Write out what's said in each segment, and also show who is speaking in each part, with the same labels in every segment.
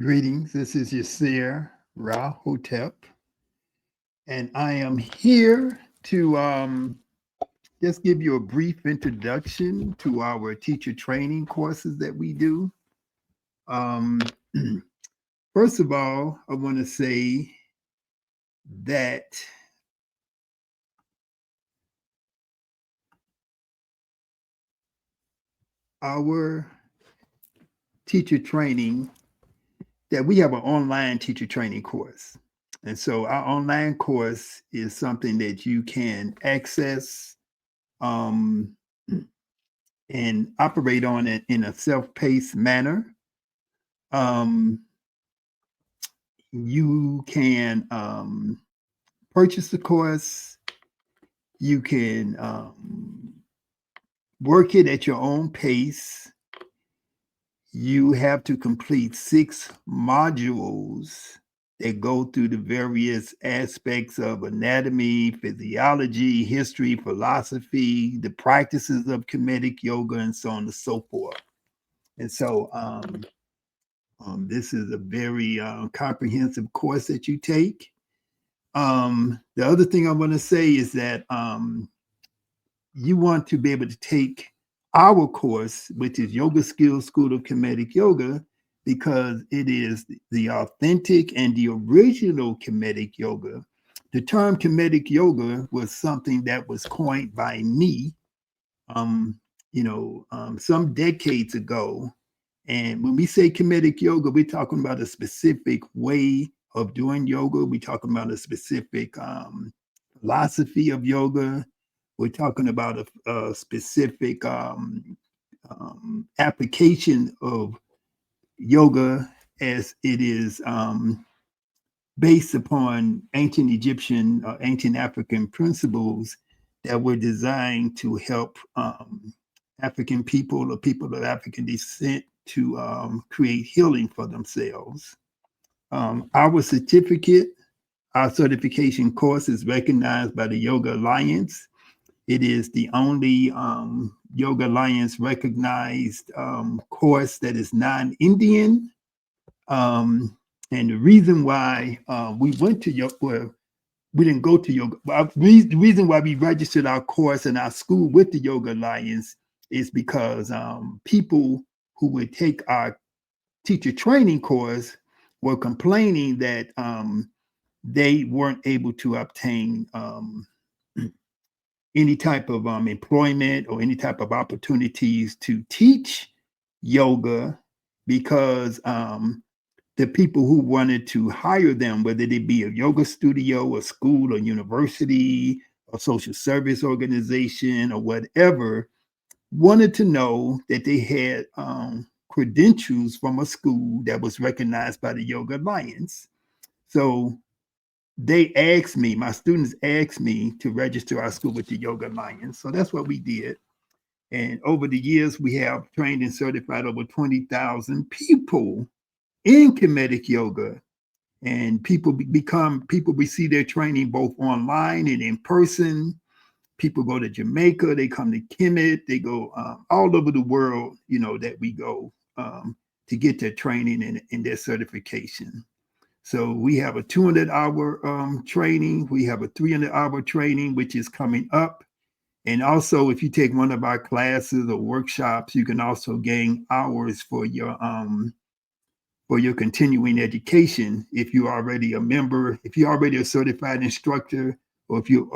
Speaker 1: Greetings. This is Yasir Rahotep, and I am here to just give you a brief introduction to our teacher training courses that we do. Um, First of all, I want to say that our teacher training, that we have an online teacher training course. And so our online course is something that you can access um, and operate on it in a self-paced manner. Um, you can purchase the course. You can work it at your own pace. You have to complete 6 modules that go through the various aspects of anatomy, physiology, history, philosophy, the practices of Kemetic Yoga, and so on and so forth. And so this is a very comprehensive course that you take. The other thing I want to say is that you want to be able to take our course, which is YogaSkills School of Kemetic Yoga, because it is the authentic and the original Kemetic Yoga. The term Kemetic Yoga was something that was coined by me, um, some decades ago. And when we say Kemetic Yoga, we're talking about a specific way of doing yoga. We're talking about a specific philosophy of yoga. We're talking about a specific application of yoga as it is based upon ancient Egyptian, ancient African principles that were designed to help African people or people of African descent to create healing for themselves. Our certification course is recognized by the Yoga Alliance. It is the only Yoga Alliance recognized course that is non-Indian. And the reason why we went to yoga, well, we didn't go to yoga. The reason why we registered our course and our school with the Yoga Alliance is because people who would take our teacher training course were complaining that they weren't able to obtain any type of employment or any type of opportunities to teach yoga because the people who wanted to hire them, whether they be a yoga studio, a school, a university, a social service organization, or whatever, wanted to know that they had credentials from a school that was recognized by the Yoga Alliance. So they asked me, my students asked me to register our school with the Yoga Alliance. So that's what we did. And over the years, we have trained and certified over 20,000 people in Kemetic Yoga. And people receive their training both online and in person. People go to Jamaica, they come to Kemet, they go all over the world, that we go to get their training and their certification. So we have a 200-hour training. We have a 300-hour training, which is coming up. And also, if you take one of our classes or workshops, you can also gain hours for your continuing education. If you're already a member, if you're already a certified instructor, or if you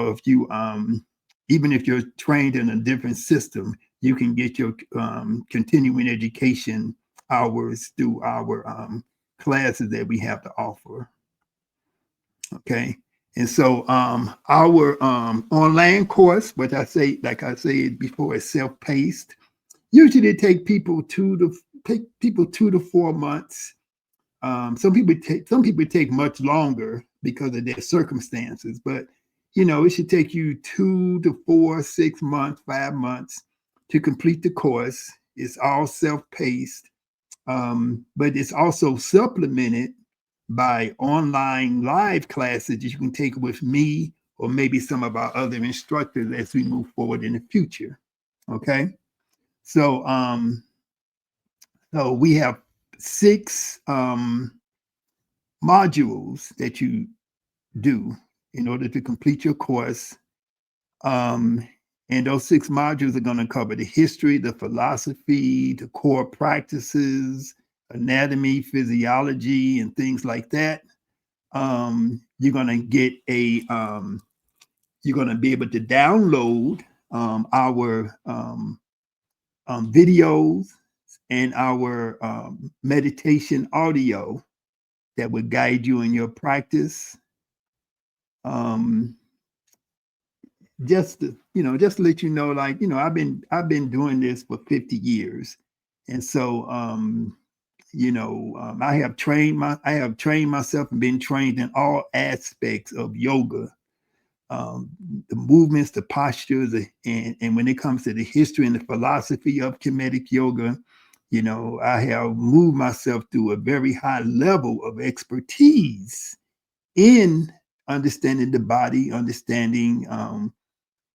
Speaker 1: even if you're trained in a different system, you can get your continuing education hours through our classes that we have to offer. Okay. And so our online course, which like I said before, is self-paced. Usually it take people 2 to 4 months. Some people take much longer because of their circumstances, but it should take you 2 to 4, 6 months, 5 months to complete the course. It's all self-paced, but it's also supplemented by online live classes that you can take with me or maybe some of our other instructors as we move forward in the future. Okay. So we have 6 modules that you do in order to complete your course. Um, and those 6 modules are going to cover the history, the philosophy, the core practices, anatomy, physiology, and things like that. You're going to get you're going to be able to download our videos and our meditation audio that would guide you in your practice. Just to, just to let you know, like, I've been doing this for 50 years. And so, I have trained myself and been trained in all aspects of yoga, the movements, the postures, and when it comes to the history and the philosophy of Kemetic Yoga, I have moved myself through a very high level of expertise in understanding the body, understanding,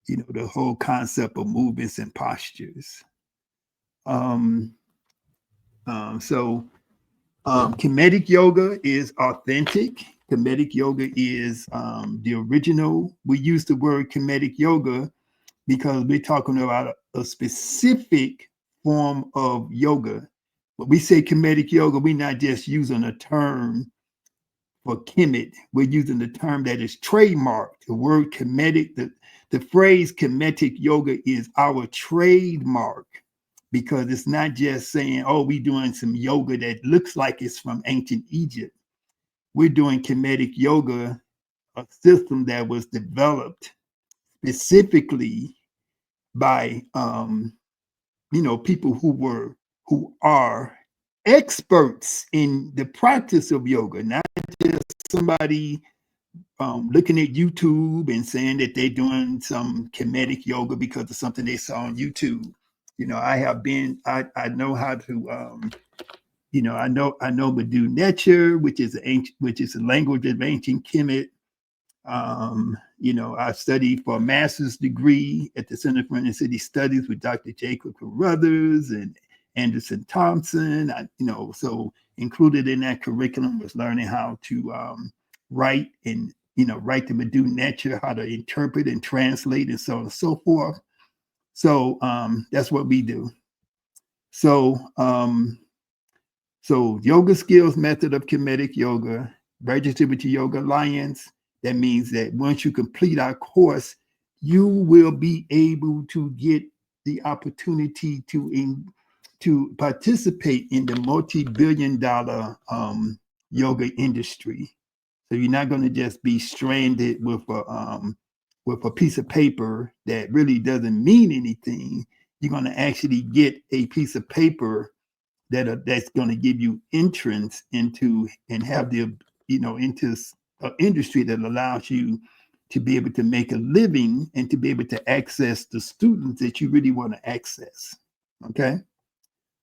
Speaker 1: the whole concept of movements and postures. Um, Kemetic Yoga is authentic. Kemetic Yoga is the original. We use the word Kemetic Yoga because we're talking about a specific form of yoga. When we say Kemetic Yoga, we're not just using a term for Kemet. We're using the term that is trademarked. The word Kemetic, the phrase Kemetic Yoga is our trademark, because it's not just saying, oh, we're doing some yoga that looks like it's from ancient Egypt. We're doing Kemetic Yoga, a system that was developed specifically by people who are experts in the practice of yoga, not just somebody looking at YouTube and saying that they're doing some Kemetic yoga because of something they saw on YouTube. I know how to, I know Badu Necher, which is a language of ancient Kemet. I studied for a master's degree at the Center for Inner City Studies with Dr. Jacob Carruthers and Anderson Thompson. So included in that curriculum was learning how to write and write the Badu Necher, how to interpret and translate, and so on and so forth. So that's what we do. So YogaSkills method of Kemetic Yoga, registered with your Yoga Alliance. That means that once you complete our course, you will be able to get the opportunity to participate in the multi-billion-dollar yoga industry. So you're not going to just be stranded with a piece of paper that really doesn't mean anything. You're going to actually get a piece of paper that's going to give you entrance into and have the into an industry that allows you to be able to make a living and to be able to access the students that you really want to access. Okay,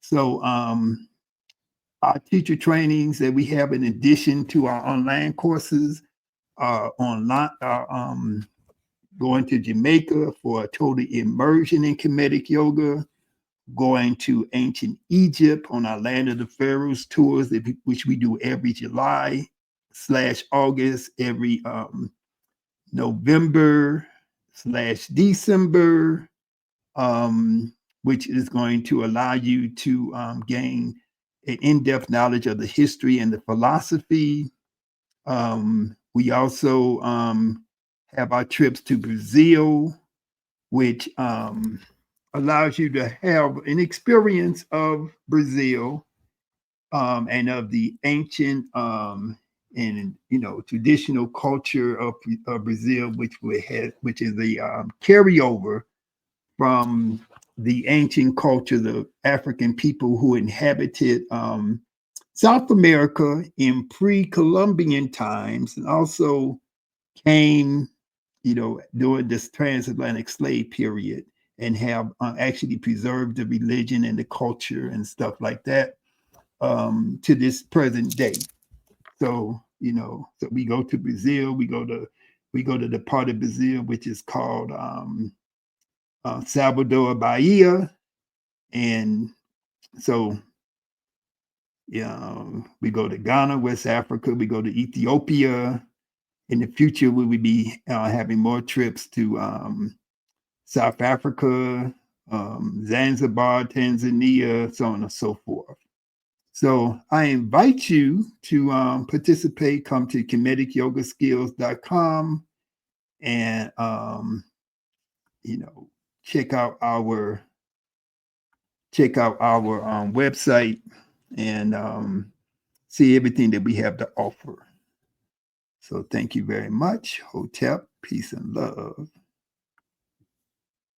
Speaker 1: so our teacher trainings that we have in addition to our online courses are online. Going to Jamaica for a total immersion in Kemetic Yoga, going to ancient Egypt on our Land of the Pharaohs tours, which we do every July/August, every November/December, which is going to allow you to gain an in-depth knowledge of the history and the philosophy. We also have our trips to Brazil, which allows you to have an experience of Brazil and of the ancient and traditional culture of Brazil, which is the carryover from the ancient culture of African people who inhabited South America in pre-Columbian times, and also came, during this transatlantic slave period, and have actually preserved the religion and the culture and stuff like that to this present day. So, so we go to Brazil, we go to the part of Brazil which is called Salvador Bahia, and so We go to Ghana, West Africa. We go to Ethiopia. In the future, we will be having more trips to South Africa, Zanzibar, Tanzania, so on and so forth. So I invite you to participate. Come to KemeticYogaSkills.com and check out our website and see everything that we have to offer. So thank you very much. Hotep, peace and love.